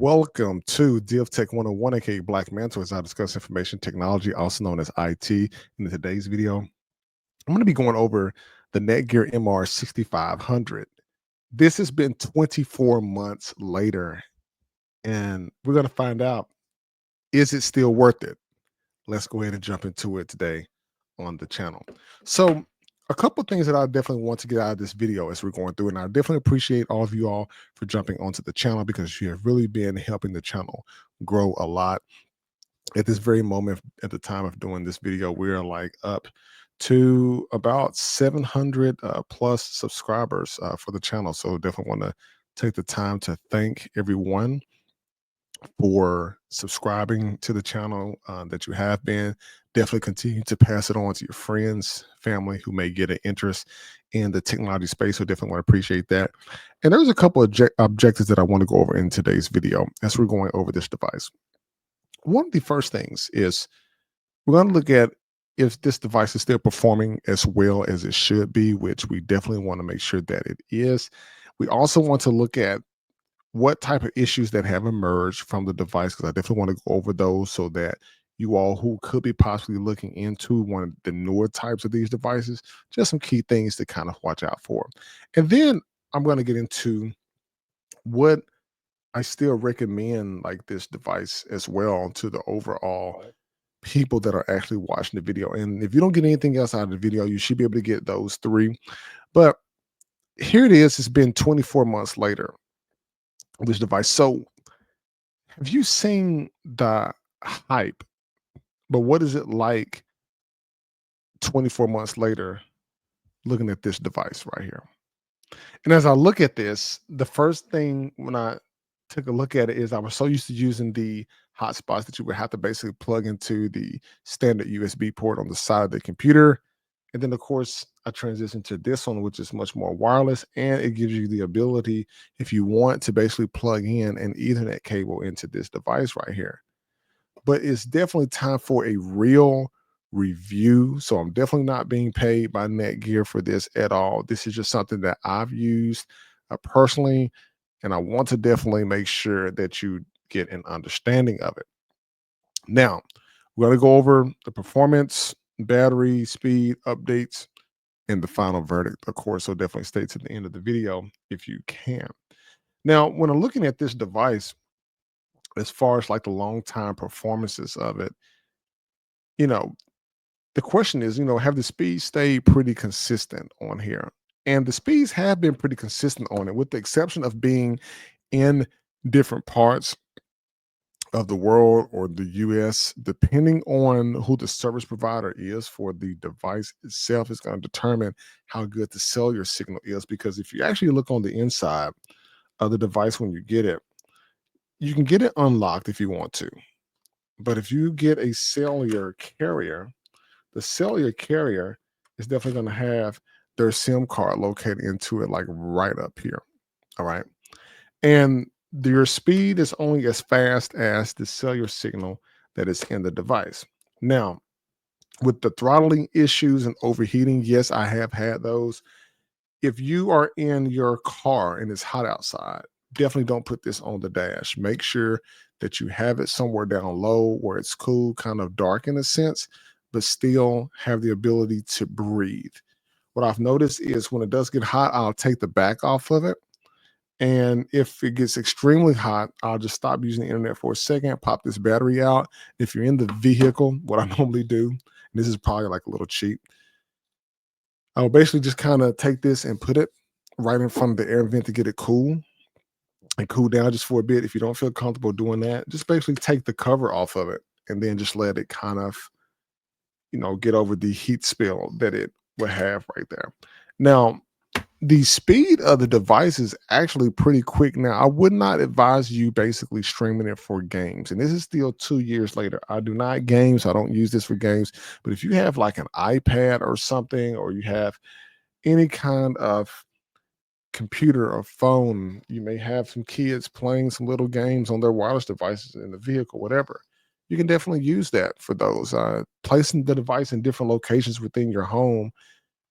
Welcome to Div Tech 101, aka Black Mantle, as I discuss information technology, also known as IT. In today's video, I'm going to be going over the Netgear MR6500. This has been 24 months later, and we're going to find out, is it still worth it? Let's go ahead and jump into it today on the channel. So a couple of things that I definitely want to get out of this video as we're going through, and I definitely appreciate all of you all for jumping onto the channel because you have really been helping the channel grow a lot. At this very moment, at the time of doing this video, we are like up to about 700 plus subscribers for the channel. So definitely want to take the time to thank everyone for subscribing to the channel that you have been. Definitely continue to pass it on to your friends, family who may get an interest in the technology space. So definitely want to appreciate that. And there's a couple of objectives that I want to go over in today's video as we're going over this device. One of the first things is we're going to look at if this device is still performing as well as it should be, which we definitely want to make sure that it is. We also want to look at what type of issues that have emerged from the device, because I definitely want to go over those so that you all who could be possibly looking into one of the newer types of these devices, just some key things to kind of watch out for. And then I'm going to get into what I still recommend like this device as well to the overall people that are actually watching the video. And if you don't get anything else out of the video, you should be able to get those three. But here it is, it's been 24 months later, this device. So have you seen the hype? But what is it like 24 months later looking at this device right here? And as I look at this, the first thing when I took a look at it is I was so used to using the hotspots that you would have to basically plug into the standard USB port on the side of the computer. And then, of course, I transitioned to this one, which is much more wireless, and it gives you the ability, if you want, to basically plug in an Ethernet cable into this device right here. But it's definitely time for a real review. So I'm definitely not being paid by Netgear for this at all. This is just something that I've used personally, and I want to definitely make sure that you get an understanding of it. Now, we're going to go over the performance, battery, speed, updates, and the final verdict, of course. So definitely stay to the end of the video if you can. Now, when I'm looking at this device, as far as like the long time performances of it, you know, the question is, have the speeds stayed pretty consistent on here? And the speeds have been pretty consistent on it, with the exception of being in different parts of the world or the US, depending on who the service provider is for the device itself, is going to determine how good the cellular signal is. Because if you actually look on the inside of the device when you get it, you can get it unlocked if you want to. But if you get a cellular carrier, the cellular carrier is definitely going to have their SIM card located into it, like right up here. All right. And your speed is only as fast as the cellular signal that is in the device. Now, with the throttling issues and overheating, yes, I have had those. If you are in your car and it's hot outside, definitely don't put this on the dash. Make sure that you have it somewhere down low where it's cool, kind of dark in a sense, but still have the ability to breathe. What I've noticed is when it does get hot, I'll take the back off of it. And if it gets extremely hot, I'll just stop using the internet for a second, pop this battery out. If you're in the vehicle, what I normally do, and this is probably like a little cheap, I'll basically just kind of take this and put it right in front of the air vent to get it cool and cool down just for a bit. If you don't feel comfortable doing that, just basically take the cover off of it and then just let it kind of, get over the heat spill that it would have right there. Now, the speed of the device is actually pretty quick. Now, I would not advise you basically streaming it for games. And this is still 2 years later. I do not game, so I don't use this for games. But if you have like an iPad or something, or you have any kind of computer or phone, you may have some kids playing some little games on their wireless devices in the vehicle, whatever. You can definitely use that for those. Placing the device in different locations within your home,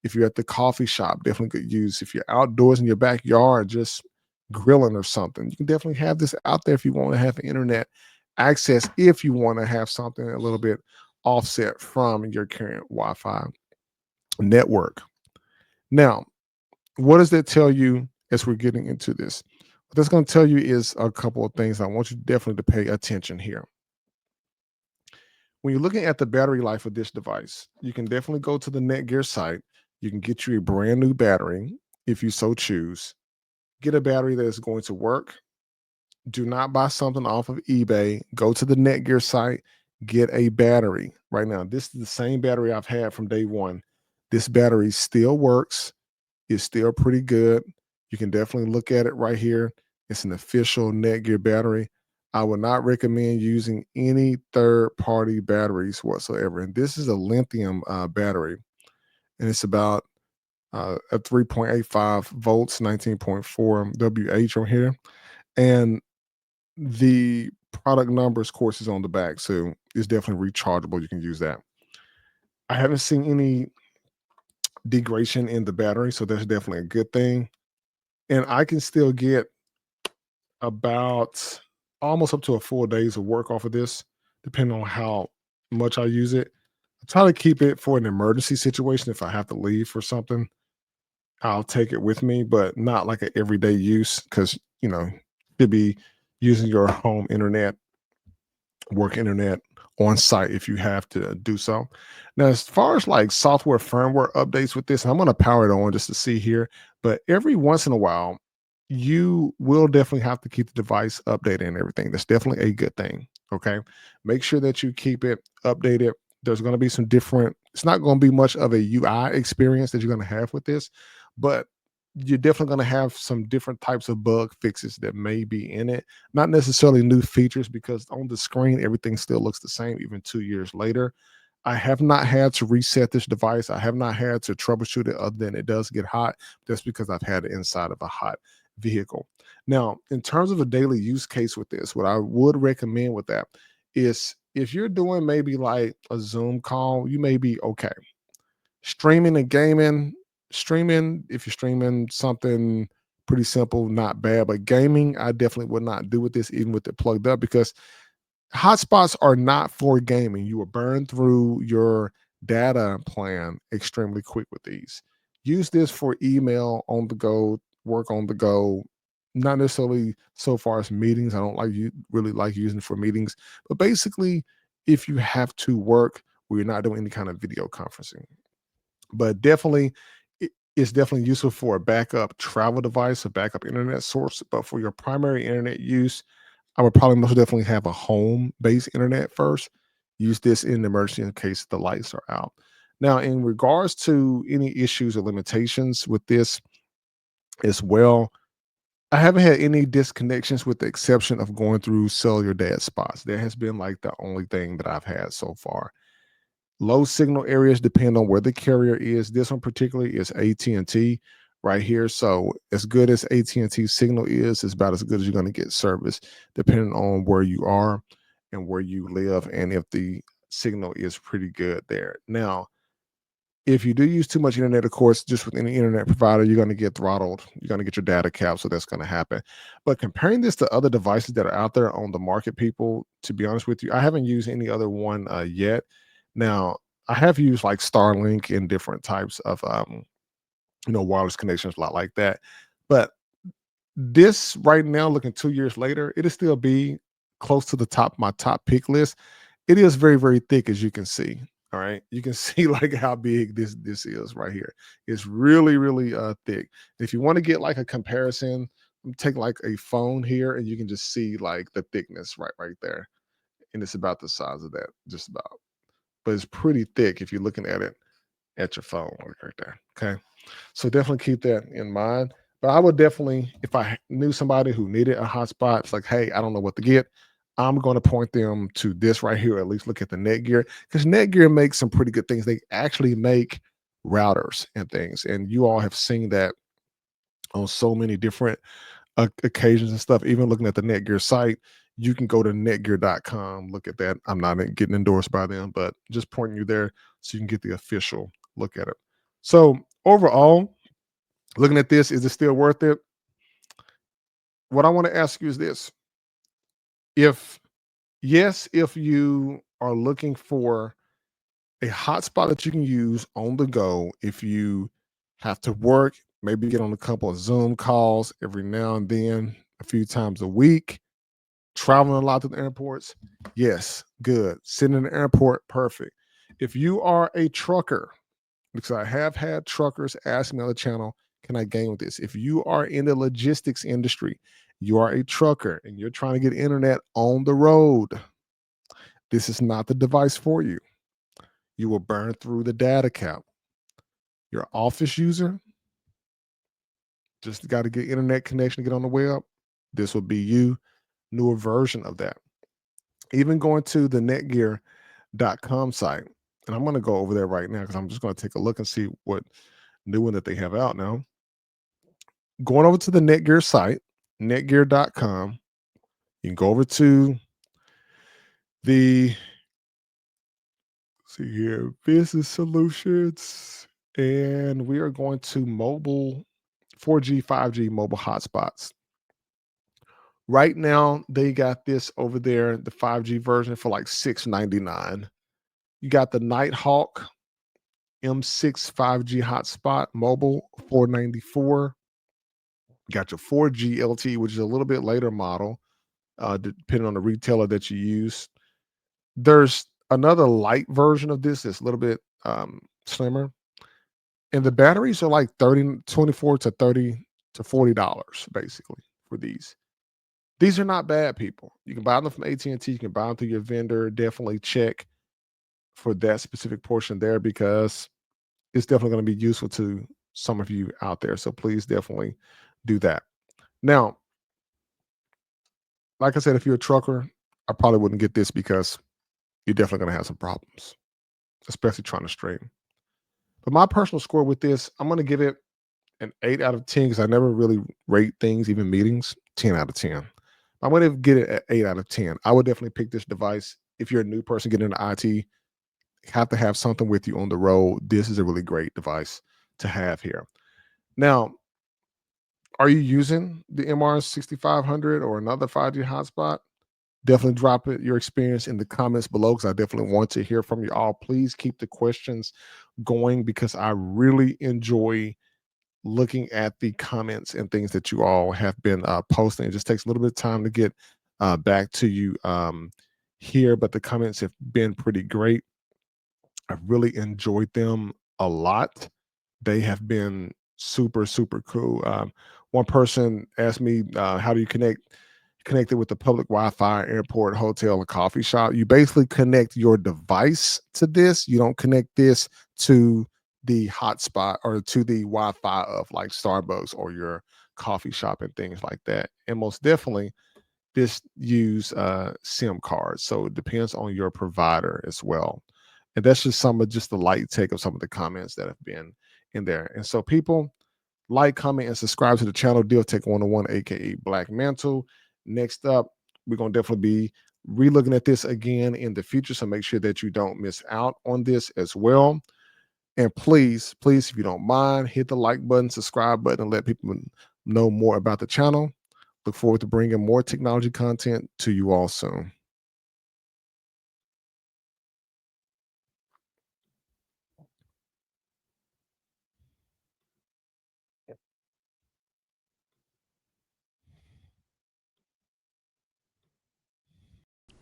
if you're at the coffee shop, definitely good use. If you're outdoors in your backyard, just grilling or something. You can definitely have this out there if you want to have internet access, if you want to have something a little bit offset from your current Wi-Fi network. Now, what does that tell you as we're getting into this? What that's going to tell you is a couple of things. I want you definitely to pay attention here. When you're looking at the battery life of this device, you can definitely go to the Netgear site. You can get you a brand new battery if you so choose. Get a battery that is going to work. Do not buy something off of eBay. Go to the Netgear site, get a battery. Right now, this is the same battery I've had from day one. This battery still works. It's still pretty good. You can definitely look at it right here. It's an official Netgear battery. I would not recommend using any third-party batteries whatsoever. And this is a lithium battery, and it's about a 3.85 volts, 19.4 WH on here. And the product numbers course is on the back, so it's definitely rechargeable. You can use that. I haven't seen any degradation in the battery, so that's definitely a good thing. And I can still get about almost up to a full days of work off of this, depending on how much I use it. I try to keep it for an emergency situation. If I have to leave for something, I'll take it with me, but not like an everyday use, because you'd be using your home internet, work internet on site if you have to do so. Now, as far as like software firmware updates with this, I'm going to power it on just to see here, but every once in a while, you will definitely have to keep the device updated and everything. That's definitely a good thing. Okay. Make sure that you keep it updated. There's going to be some different, it's not going to be much of a UI experience that you're going to have with this, but you're definitely going to have some different types of bug fixes that may be in it, not necessarily new features, because on the screen everything still looks the same even 2 years later. I have not had to reset this device. I have not had to troubleshoot it other than it does get hot. That's because I've had it inside of a hot vehicle. Now, in terms of a daily use case with this, what I would recommend with that is if you're doing maybe like a Zoom call, you may be okay. Streaming and gaming, streaming, if you're streaming something pretty simple, not bad, but gaming, I definitely would not do with this, even with it plugged up, because hotspots are not for gaming. You will burn through your data plan extremely quick with these. Use this for email on the go, work on the go, not necessarily so far as meetings. I don't like you really like using it for meetings, but basically, if you have to work where you're not doing any kind of video conferencing. But definitely, it's definitely useful for a backup travel device, a backup internet source. But for your primary internet use, I would probably most definitely have a home-based internet first. Use this in emergency in case the lights are out. Now, in regards to any issues or limitations with this as well, I haven't had any disconnections with the exception of going through cellular dead spots. That has been like the only thing that I've had so far. Low signal areas depend on where the carrier is. This one particularly is AT&T right here. So as good as AT&T signal is, it's about as good as you're going to get service, depending on where you are and where you live, and if the signal is pretty good there. Now, if you do use too much internet, of course, just with any internet provider, you're going to get throttled. You're going to get your data capped, so that's going to happen. But comparing this to other devices that are out there on the market, people, to be honest with you, I haven't used any other one yet. Now, I have used like Starlink and different types of wireless connections, a lot like that. But this right now, looking 2 years later, it'll still be close to the top my top pick list. It is very, very thick, as you can see. All right. You can see like how big this is right here. It's really, really thick. If you want to get like a comparison, take like a phone here and you can just see like the thickness right there. And it's about the size of that, just about. But it's pretty thick if you're looking at it at your phone right there. Okay. So definitely keep that in mind. But I would definitely, if I knew somebody who needed a hotspot, it's like, hey, I don't know what to get. I'm going to point them to this right here, or at least look at the Netgear, because Netgear makes some pretty good things. They actually make routers and things, and you all have seen that on so many different occasions and stuff. Even looking at the Netgear site, you can go to netgear.com, look at that. I'm not getting endorsed by them, but just pointing you there so you can get the official look at it. So overall, looking at this, is it still worth it? what I want to ask you is this. If yes, if you are looking for a hotspot that you can use on the go, if you have to work, maybe get on a couple of Zoom calls every now and then, a few times a week, traveling a lot to the airports, yes, good. Sitting in the airport, perfect. If you are a trucker, because I have had truckers ask me on the channel, can I game with this? If you are in the logistics industry, you are a trucker and you're trying to get internet on the road, this is not the device for you. You will burn through the data cap. Your office user, just got to get internet connection to get on the web. This will be you, newer version of that. Even going to the netgear.com site, and I'm going to go over there right now because I'm just going to take a look and see what new one that they have out now. Going over to the Netgear site, netgear.com, you can go over to the, see here, business solutions, and we are going to mobile 4G, 5G mobile hotspots. Right now, they got this over there, the 5G version for like $6.99. You got the Nighthawk M6 5G hotspot mobile, $4.94. You got your 4G LTE, which is a little bit later model, depending on the retailer that you use. There's another light version of this that's a little bit slimmer, and the batteries are like 24 to 30 to $40 basically for these. These are not bad, people. You can buy them from AT&T, you can buy them through your vendor. Definitely check for that specific portion there because it's definitely going to be useful to some of you out there. So please definitely do that. Now, like I said, if you're a trucker, I probably wouldn't get this because you're definitely going to have some problems, especially trying to straighten. But my personal score with this, I'm going to give it an 8 out of 10 because I never really rate things, even meetings, 10 out of 10. I'm going to get it at 8 out of 10. I would definitely pick this device. If you're a new person getting into IT, have to have something with you on the road. This is a really great device to have here. Now, are you using the MR6500 or another 5G hotspot? Definitely drop your experience in the comments below because I definitely want to hear from you all. Please keep the questions going because I really enjoy looking at the comments and things that you all have been posting. It just takes a little bit of time to get back to you here, but the comments have been pretty great. I've really enjoyed them a lot. They have been super, super cool. One person asked me, how do you connect it with the public Wi-Fi, airport, hotel, or coffee shop? You basically connect your device to this. You don't connect this to the hotspot or to the Wi-Fi of like Starbucks or your coffee shop and things like that. And most definitely, this use SIM cards. So it depends on your provider as well. And that's just some of just the light take of some of the comments that have been in there. And so people, like, comment, and subscribe to the channel, Deal Tech 101, aka Black Mantle. Next up, we're gonna definitely be re-looking at this again in the future. So make sure that you don't miss out on this as well. And please, please, if you don't mind, hit the like button, subscribe button, and let people know more about the channel. Look forward to bringing more technology content to you all soon.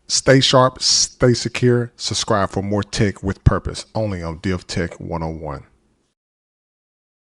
Stay sharp, stay secure, subscribe for more tech with purpose, only on Div Tech 101.